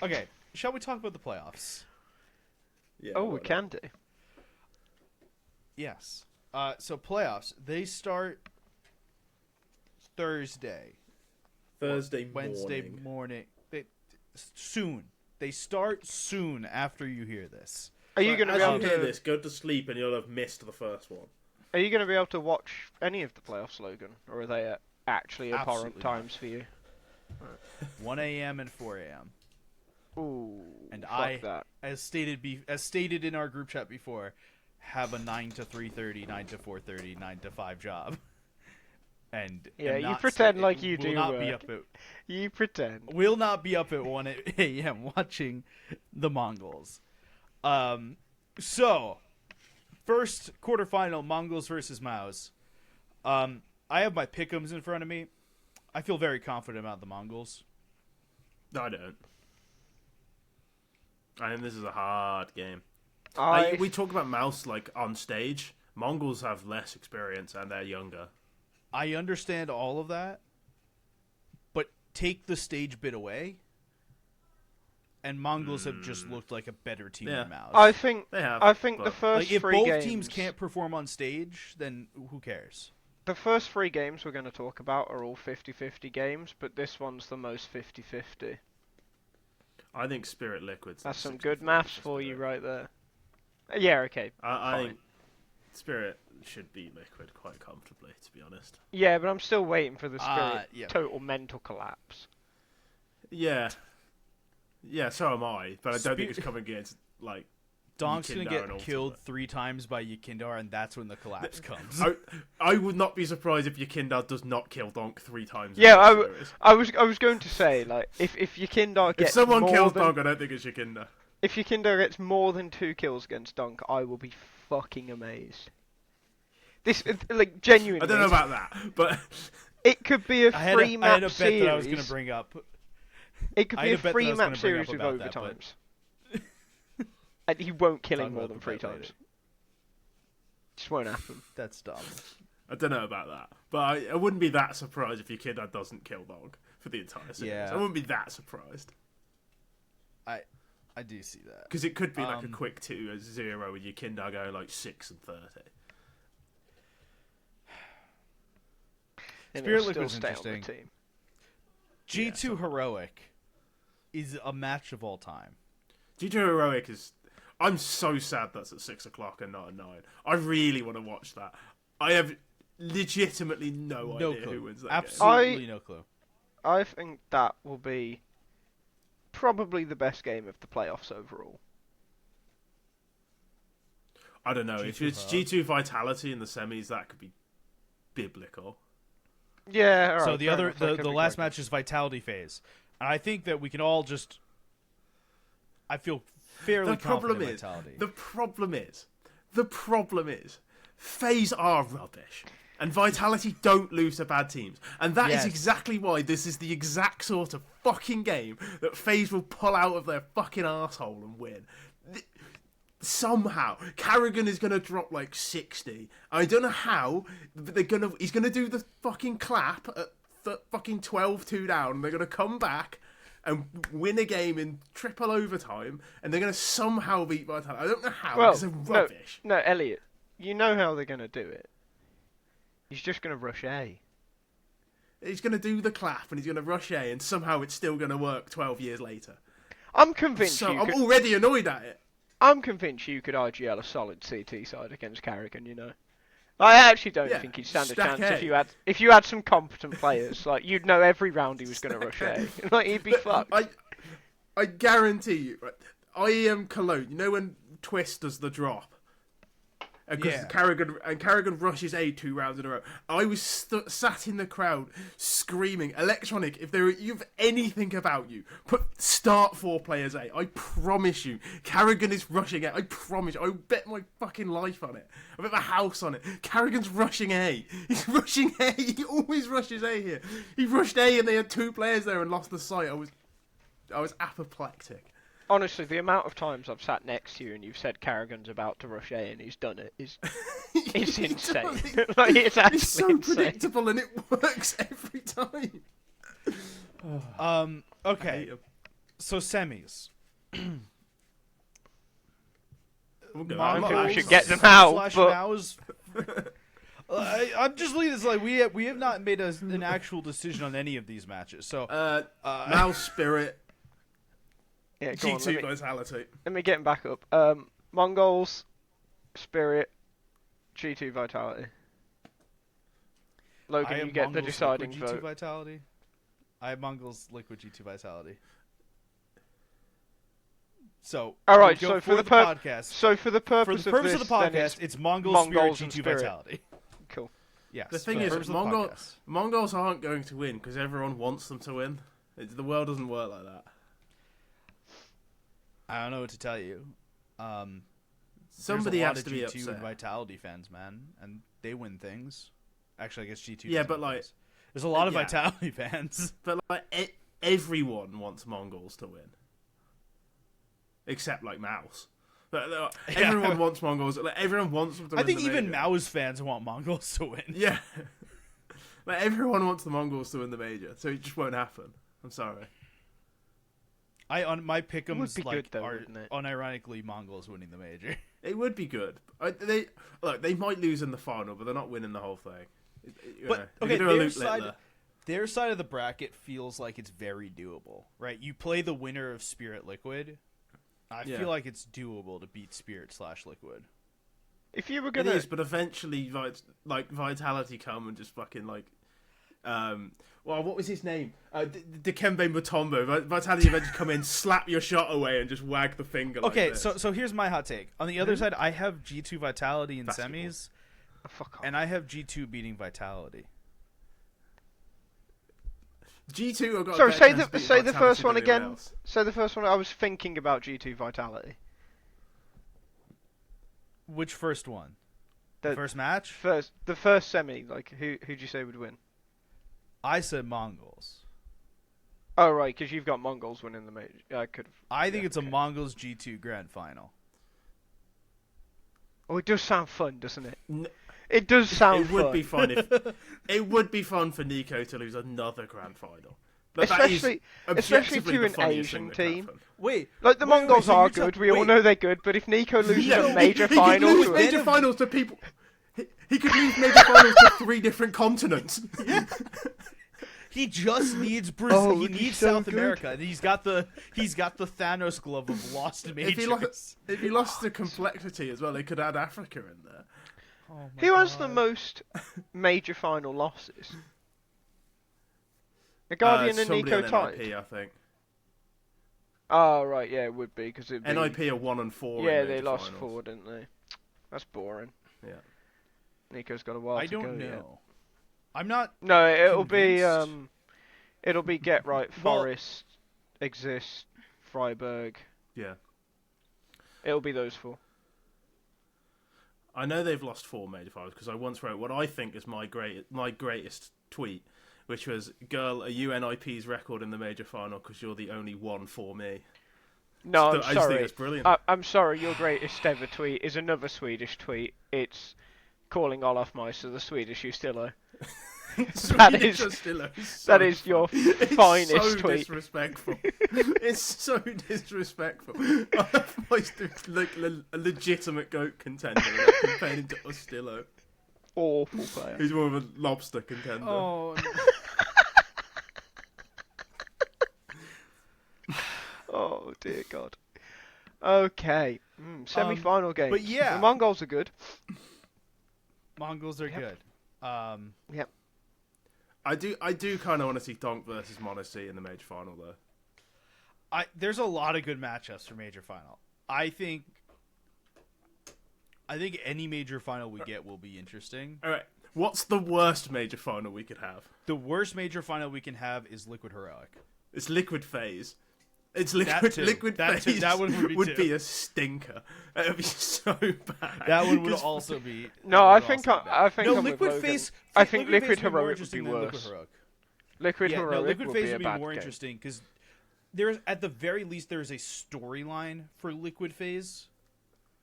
Okay, shall we talk about the playoffs? Yeah, Oh, we can do. Yes. So playoffs, they start Thursday. Wednesday morning. Soon. They start soon after you hear this. Are you going to be able hear to? this, go to sleep and you'll have missed the first one. Are you going to be able to watch any of the playoffs, Logan, or are they actually abhorrent Absolutely times for you? 1 a.m. and 4 a.m. Ooh, And fuck that. as stated in our group chat before, have a 9 to 3:30, 9 to 4:30, 9 to 5 job. And Yeah, am you not pretend sta- like you will do not work. be up at You pretend. will not be up at 1 a.m. watching the Mongols. So first quarterfinal, Mongols versus Maos. I have my pick'ems in front of me. I feel very confident about the Mongols. No, I don't. I think this is a hard game. We talk about Mouse like on stage. Mongols have less experience and they're younger. I understand all of that, but take the stage bit away, and Mongols have just looked like a better team than Maos. I think They have. the but- first Like, if three both games, teams can't perform on stage, then who cares? the first three games we're going to talk about are all 50-50 games, but this one's the most 50-50. I think Spirit Liquid's. That's some 60-40 good maths for you right there. Yeah, okay. I fine. think Spirit should beat Liquid quite comfortably, to be honest. Yeah, but I'm still waiting for the Spirit yeah. total mental collapse. Yeah. Yeah, so am I, but I don't think Spe- it's coming against, like, Donk's gonna Yekindar get and killed Ultimate. 3 times by Yekindar, and that's when the collapse comes. I would not be surprised if Yekindar does not kill Donk 3 times. in Yeah, this series. I was going to say, like, if Yekindar If gets someone more kills than, Donk, I don't think it's Yekindar. if Yekindar gets more than 2 kills against Dunk, I will be fucking amazed. This, like, genuinely, I don't know about that, but it could be a I had free a map bet series. that I was gonna bring up. It could I be had a a bet that I free was map gonna bring up series with about that, but- overtimes. And he won't kill Talk him more about than the 3 bet later. times. Just won't happen. That's dumb. I don't know about that. But I wouldn't be that surprised if Yekindar doesn't kill Donk for the entire series. Yeah. I wouldn't be that surprised. I do see that. Because it could be like a quick 2-0 with Yekindar going like 6 and 30. And Spirit he'll still Liquid's stay on the interesting. team. G2 Heroic is a match of all time. G2 Heroic is... I'm so sad that's at 6 o'clock and not at 9. I really want to watch that. I have legitimately no idea clue. who wins that game. Absolutely no clue. I think that will be probably the best game of the playoffs overall. I don't know. If G2 it's Heroic. G2 Vitality in the semis, that could be biblical. Yeah, alright. So the fair other enough, that could the be last quite match is Vitality phase, and I think that we can all just. I feel fairly confident in Vitality. The problem is, FaZe are rubbish. And Vitality don't lose to bad teams. And that Yes. is exactly why this is the exact sort of fucking game that FaZe will pull out of their fucking arsehole and win. Somehow, Carrigan is going to drop like 60. I don't know how, but he's going to do the fucking clap at fucking 12-2 down. And they're going to come back and win a game in triple overtime. And they're going to somehow beat Vitality. I don't know how, Well, because they're rubbish. No, Elliot, you know how they're going to do it. He's just going to rush A. He's going to do the clap and he's going to rush A, and somehow it's still going to work 12 years later. I'm convinced So you I'm could... already annoyed at it. I'm convinced you could RGL a solid CT side against Carrigan, you know. I actually don't Yeah, think he'd stand a stack chance A. if you had some competent players. Like, you'd know every round he was going to rush A. Like, he'd be fucked. I guarantee you, right, I am Cologne. You know when Twist does the drop? Because Yeah. Carrigan rushes A 2 rounds in a row. I was sat in the crowd screaming, Electronic, if you've anything about you, start 4 players A. I promise you. Carrigan is rushing A. I promise you. I bet my fucking life on it. I bet my house on it. Carrigan's rushing A. He's rushing A. He always rushes A here. He rushed A and they had 2 players there and lost the sight. I was apoplectic. Honestly, the amount of times I've sat next to you and you've said Carrigan's about to rush A and he's done it is it's insane. Like, it's actually It's so insane. predictable and it works every time. Okay. So semis. I don't think we should get them out, but... Mouse. I'm just looking at this like we have not made an actual decision on any of these matches. So Mouse Spirit, Yeah, go on, G2 Vitality. let me get them back up. Mongols, Spirit, G2 Vitality. I Logan, have you get the Mongols deciding Liquid G2 vote. Vitality. I have Mongols Liquid G2 Vitality. So All right, we'll go so for the podcast. So for the purpose, For the purpose of of the this, then podcast, it's Mongols, Mongols Spirit, and G2 Spirit. Vitality. Cool. Yes. The thing for is, purpose of the podcast. Mongols aren't going to win because everyone wants them to win. The world doesn't work like that. I don't know what to tell you. Somebody there's has a to lot be of G2 upset. Vitality fans, man, and they win things. Actually, I guess G2. Yeah, doesn't but, win like- things. There's a lot of yeah. Vitality fans. But like everyone wants Mongols to win, except like Mouse. But everyone wants Mongols. Like, everyone wants them to win. I think the even major. Mao's fans want Mongols to win. Yeah, like everyone wants the Mongols to win the major, so it just won't happen. I'm sorry. On my Would pick'ems be like good, though, are wouldn't it? unironically Mongols winning the major. It would be good. They might lose in the final, but they're not winning the whole thing. But They okay, can do a their loop side, later. their side of the bracket feels like it's very doable, right? You play the winner of Spirit Liquid. I Yeah. feel like it's doable to beat Spirit / Liquid. If you were It gonna, is, but eventually, Vitality come and just fucking well, what was his name? Dikembe Mutombo. Vitality eventually come in, slap your shot away, and just wag the finger. Okay, like this. so here's my hot take. On the other side, I have G2 Vitality in Basketball. semis, oh, fuck off. and I have G2 beating Vitality. G2 have got. Sorry, a better say chance the of beating say the Vitality first one than anyone again. else. So the first one, I was thinking about G2 Vitality. Which first one? The The first match? the first semi. Like who'd you say would win? I said Mongols. Oh right, because you've got Mongols winning the major. I could. I think Yeah, it's a okay. Mongols G2 grand final. Oh, it does sound fun, doesn't it? N- It does sound It would fun. be fun if it would be fun for Nico to lose another grand final. But Especially that is objectively to the an funniest Asian thing that could team. happen. Wait, Like the Mongols so are you're good. ta- We all wait. know they're good. But if Nico loses Yeah, a major he final could lose to major a, finals to people. He could lose major finals to 3 different continents. he just needs Brazil. Oh, He it'd be needs so South good. America. And he's got the Thanos glove of lost majors. If he lost the complexity as well, he could add Africa in there. Oh my who has the God. most major final losses? The Guardian and Somebody Nico on tied. NIP, I think. Oh right, yeah, it would be because it. NIP are 1 and 4. Yeah, in they major lost finals. 4, didn't they? That's boring. Yeah. Nico's got a while I to go don't yet. know. I'm not. No, it'll be Convinced. it'll be Get Right, Well- Forest, Exist, Freiburg. Yeah. It'll be those 4. I know they've lost 4 major finals because I once wrote what I think is my greatest tweet, which was, "Girl, are you NIP's record in the major final because you're the only one for me." No, I I'm just think sorry. it's brilliant. I'm sorry. Your greatest ever tweet is another Swedish tweet. It's calling Olaf Meister the Swedish Ustillo. That is- That is your It's finest so tweet. disrespectful. It's so disrespectful. It's like a legitimate goat contender compared to Ostillo, Awful player. who's more of a lobster contender. Oh. Oh dear God. Okay. Semi-final game. but yeah. the Mongols are good. Mongols are Yep. good. Yep. I do kind of want to see Donk versus Monacy in the major final though. There's a lot of good matchups for major final. I think any major final we get will be interesting. All right, what's the worst major final we could have? The worst major final we can have is Liquid Heroic. It's Liquid Phase. It's That Liquid too. Liquid That too. Phase. That one would be too. a stinker. It would be so bad. That one would 'Cause also be. No, that I would think also be bad. I think No, I'm Liquid with Logan. Phase. I think Liquid Liquid Phase would be more Heroic would be interesting than Liquid worse. Heroic. Liquid Yeah, no, Heroic Liquid will Phase be a would be bad more game. interesting because there's at the very least there's a storyline for Liquid Phase.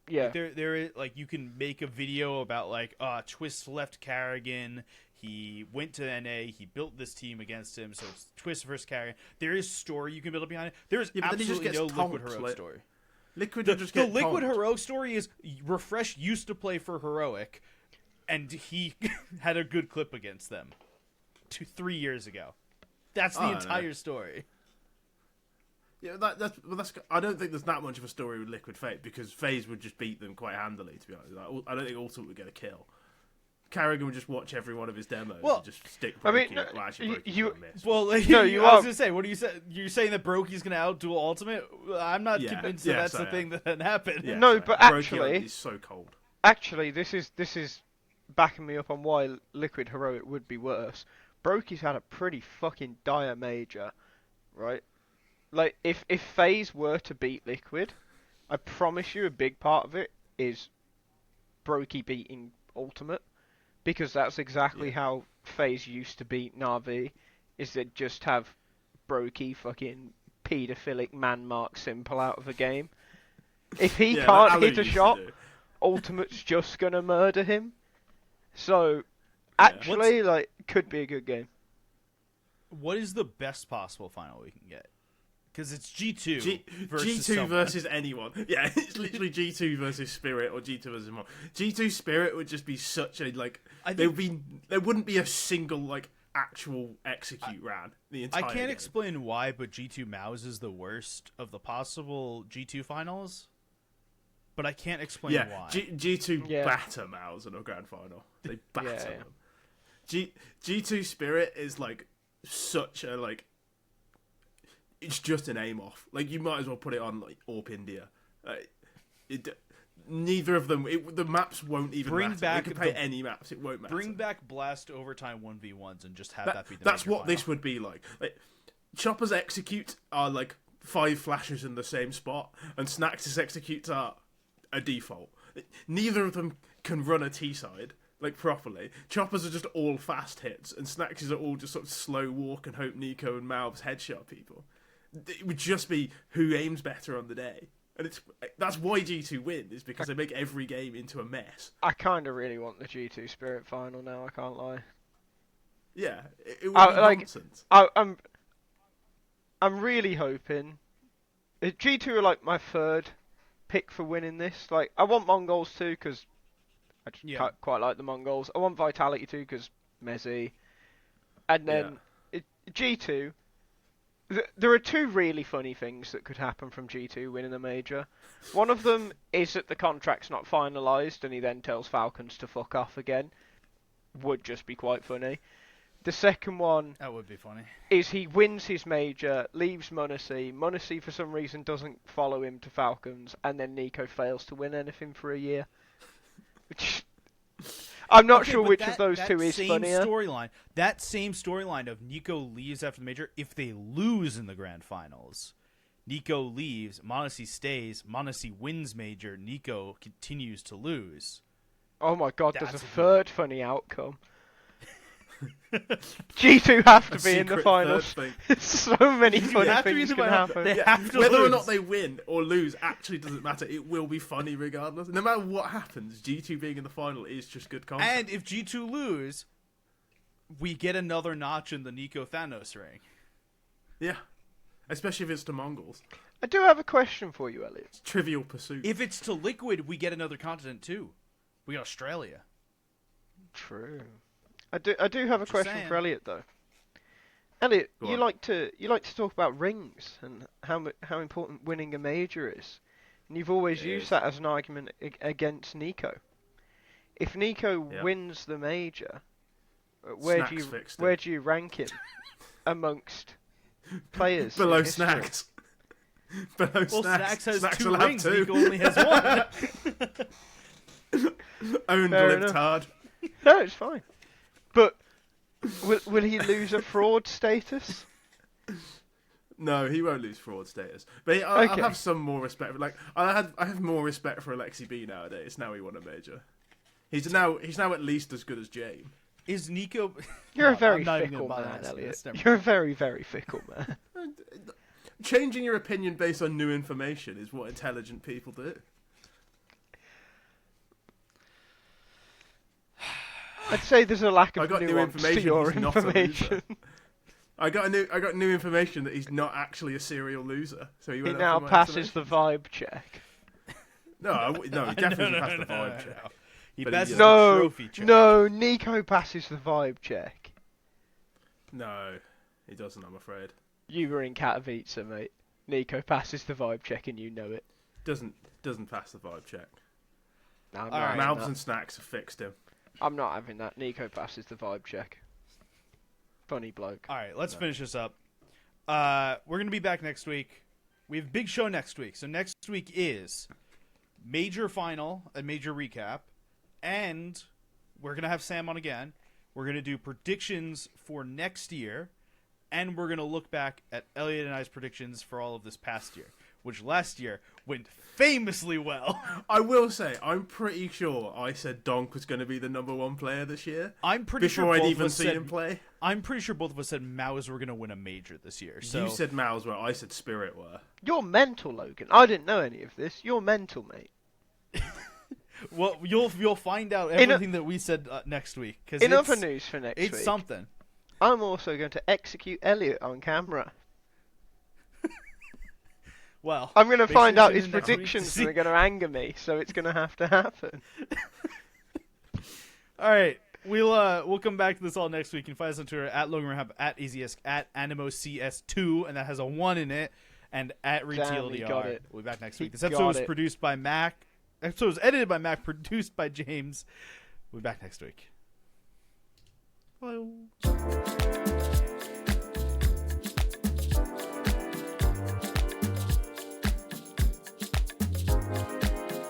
Yeah. There is, like, you can make a video about like Twist left Carrigan, He went to NA. He built this team against him. So it's Twist versus Carrigan. There is story you can build up behind it. There is but then he just absolutely gets no Liquid tonked, Heroic story. Liquid The Liquid Heroic story is Refresh used to play for Heroic, and he had a good clip against them 3 years ago. That's the entire story. Yeah, that's. I don't think there's that much of a story with Liquid Fate because FaZe would just beat them quite handily. To be honest, I don't think Ultimate would get a kill. Carrigan would just watch every one of his demos and just stick Brokey. You I was gonna say, what do you say? You're saying that Brokey's gonna outduel Ultimate? I'm not convinced that's the thing that happened. Yeah, no, but actually, he's so cold. Actually, this is backing me up on why Liquid Heroic would be worse. Brokey's had a pretty fucking dire major, right? Like, if FaZe were to beat Liquid, I promise you a big part of it is Brokey beating Ultimate. Because that's exactly how FaZe used to beat Na'Vi, is they'd just have Brokey fucking paedophilic man-mark Simple out of the game. If he can't hit a shot, Ultimate's just gonna murder him. So, actually, could be a good game. What is the best possible final we can get? Because it's G2 versus G2 versus anyone. Yeah, it's literally G2 versus Spirit or G2 versus Mon. G2 Spirit would just be such a there wouldn't be a single actual execute round the entire I can't game. explain why, but G2 Mouse is the worst of the possible G2 finals. But I can't explain why. G2 batter Mouse in a grand final. They batter them. G2 Spirit is such a it's just an aim off. You might as well put it on AWP India. Neither of them. The maps won't even matter. They could play any maps. It won't matter. Bring back Blast Overtime 1v1s and just have that be the That's major what final. this would be like. Chopper's execute are 5 flashes in the same spot, and Snax's executes are a default. Neither of them can run a T-side properly. Choppers are just all fast hits, and Snax's are all just sort of slow walk and hope Nico and Malvs headshot people. It would just be who aims better on the day. And that's why G2 win, is because they make every game into a mess. I kind of really want the G2 Spirit final now, I can't lie. Yeah, it would be nonsense. I'm really hoping... G2 are my third pick for winning this. I want Mongols too, because I just quite like the Mongols. I want Vitality too, because Mezzi. And then G2... There are 2 really funny things that could happen from G2 winning a major. One of them is that the contract's not finalised and he then tells Falcons to fuck off again. Would just be quite funny. The second one... That would be funny. ...is he wins his major, leaves m0NESY. m0NESY for some reason doesn't follow him to Falcons, and then Nico fails to win anything for a year. I'm not sure which of those 2 is funnier. That same storyline of Nico leaves after the major, if they lose in the grand finals, Nico leaves, m0NESY stays, m0NESY wins major, Nico continues to lose. Oh my god, there's a third funny outcome. G2 have to be in the finals. So many funny things can happen. Whether or not they win or lose actually doesn't matter. It will be funny regardless. No matter what happens, G2 being in the final is just good content. And if G2 lose, we get another notch in the Nico Thanos ring. Yeah. Especially if it's to Mongols. I do have a question for you, Elliot. It's Trivial Pursuit. If it's to Liquid, we get another continent too. We got Australia. True. I do have a question for Elliot though. Elliot, you like to talk about rings and how important winning a major is, and you've always used that as an argument against Nico. If Nico wins the major, where do you rank him amongst players below Snacks? Below Snacks has Snacks 2 rings. Nico only has 1. Owned libtard. No, it's fine. But will he lose a fraud status? No, he won't lose fraud status. But I have some more respect. I have more respect for Alexi B nowadays. Now he won a major. He's now at least as good as Jame. Is Nico? You're a very fickle man, Elliot. You're a very, very fickle man. Changing your opinion based on new information is what intelligent people do. I'd say there's a lack I of got new nuance to information. your He's not a loser. information. I got new information that he's not actually a serial loser. So he He went now up in my passes the estimation. vibe check. No, he definitely passed the vibe no. check. He But passes he- the No, trophy check. no, Nico passes the vibe check. No, he doesn't. I'm afraid. You were in Katowice, mate. Nico passes the vibe check and you know it. Doesn't pass the vibe check. No, I'm All not right. having Malbs that. and Snacks have fixed him. I'm not having that. Nico passes the vibe check. Funny bloke. All right, let's No. finish this up. We're gonna be back next week. We have a big show next week. So next week is major final and major recap, and we're gonna have Sam on again. We're gonna do predictions for next year, and we're gonna look back at Elliot and I's predictions for all of this past year, which last year went famously well. I will say, I'm pretty sure I said Donk was going to be the #1 player this year. I'm pretty Before sure I'd both of even us seen said, him play. I'm pretty sure both of us said Maus were gonna win a major this year. So You said Mal's were. I said Spirit were. You're mental, Logan. I didn't know any of this. You're mental, mate. well, you'll find out In everything that we said next week. Cause In it's, other news for next it's week, something. I'm also going to execute Elliot on camera. Well, I'm going to make find sure out to his tune in next week to predictions see- and they're going to anger me, so it's going to have to happen. All right, we'll come back to this all next week. You can find us on Twitter at Logan Rahab, at AZS, at AnimoCS2, and that has a 1 in it, and at Damn, he ReTLDR. got it. We'll be back next He week. This episode got was it. produced by Mac. Episode was edited by Mac, produced by James. We'll be back next week. Hello.